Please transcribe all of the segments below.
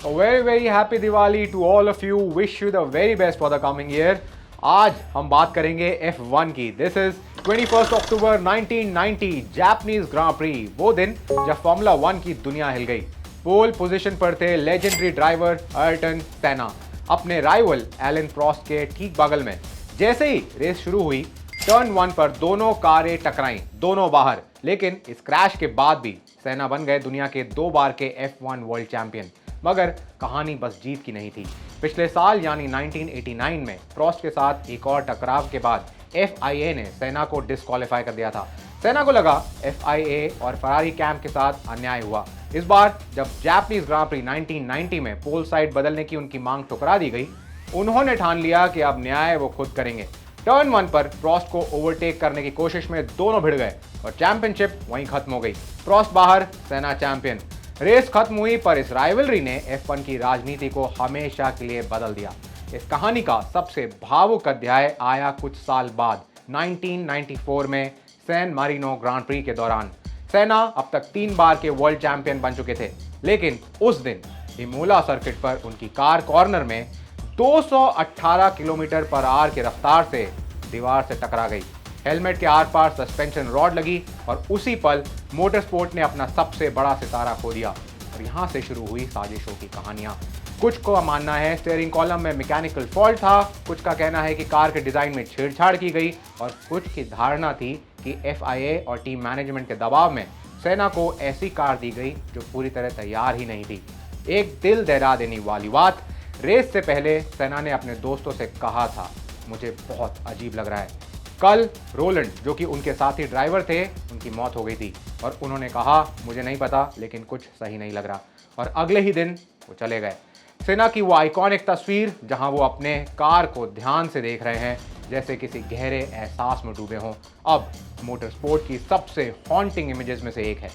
A very very happy Diwali to all of you. Wish you the very best for the coming year. आज हम बात करेंगे F1 की. This is 21st October 1990 Japanese grand prix. वो दिन जब formula 1 की दुनिया हिल गई. पोल पोजीशन पर थे लेजेंडरी ड्राइवर एयरटन सेना अपने राइवल एलन प्रोस्ट के ठीक बगल में. जैसे ही रेस शुरू हुई, टर्न 1 पर दोनों कारें टकराईं, दोनों बाहर. लेकिन इस क्रैश के बाद भी सेना बन गए दुनिया के 2 बार के F1 वर्ल्ड चैंपियन. मगर कहानी बस जीत की नहीं थी. पिछले साल यानी 1989 में प्रोस्ट के साथ एक और टकराव के बाद FIA ने सेना को डिस्क्वालीफाई कर दिया था. सेना को लगा FIA और फरारी कैंप के साथ अन्याय हुआ. इस बार जब जापानीज ग्रां प्री 1990 में पोल साइड बदलने की उनकी मांग ठुकरा दी गई, उन्होंने ठान लिया कि अब न्याय वो खुद करेंगे. टर्न 1 पर प्रोस्ट को ओवरटेक करने की कोशिश में दोनों भिड़ गए और चैंपियनशिप वहीं खत्म हो गई. प्रोस्ट बाहर, सेना चैंपियन. रेस खत्म हुई, पर इस राइवलरी ने F1 की राजनीति को हमेशा के लिए बदल दिया. इस कहानी का सबसे भावुक अध्याय आया कुछ साल बाद 1994 में सैन मारिनो ग्रां प्री के दौरान. सेना अब तक 3 बार के वर्ल्ड चैंपियन बन चुके थे, लेकिन उस दिन इमोला सर्किट पर उनकी कार कॉर्नर में 218 किलोमीटर पर आवर की रफ्तार से दीवार से टकरा गई. हेलमेट के आर पार सस्पेंशन रॉड लगी और उसी पल मोटरस्पोर्ट ने अपना सबसे बड़ा सितारा खो दिया. और यहाँ से शुरू हुई साजिशों की कहानियाँ. कुछ को मानना है स्टीयरिंग कॉलम में मैकेनिकल फॉल्ट था, कुछ का कहना है कि कार के डिजाइन में छेड़छाड़ की गई, और कुछ की धारणा थी कि FIA और टीम मैनेजमेंट के दबाव में सेना को ऐसी कार दी गई जो पूरी तरह तैयार ही नहीं थी. एक दिल दहला देने वाली बात, रेस से पहले सेना ने अपने दोस्तों से कहा था, मुझे बहुत अजीब लग रहा है. कल रोलैंड, जो कि उनके साथी ड्राइवर थे, उनकी मौत हो गई थी और उन्होंने कहा, मुझे नहीं पता लेकिन कुछ सही नहीं लग रहा. और अगले ही दिन वो चले गए. सेना की वो आइकॉनिक तस्वीर जहां वो अपने कार को ध्यान से देख रहे हैं, जैसे किसी गहरे एहसास में डूबे हों, अब मोटर स्पोर्ट की सबसे हॉन्टिंग इमेजेस में से एक है.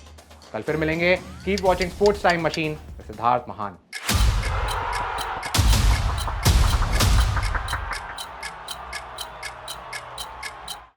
कल फिर मिलेंगे. Keep watching sports time machine. Siddharth महान.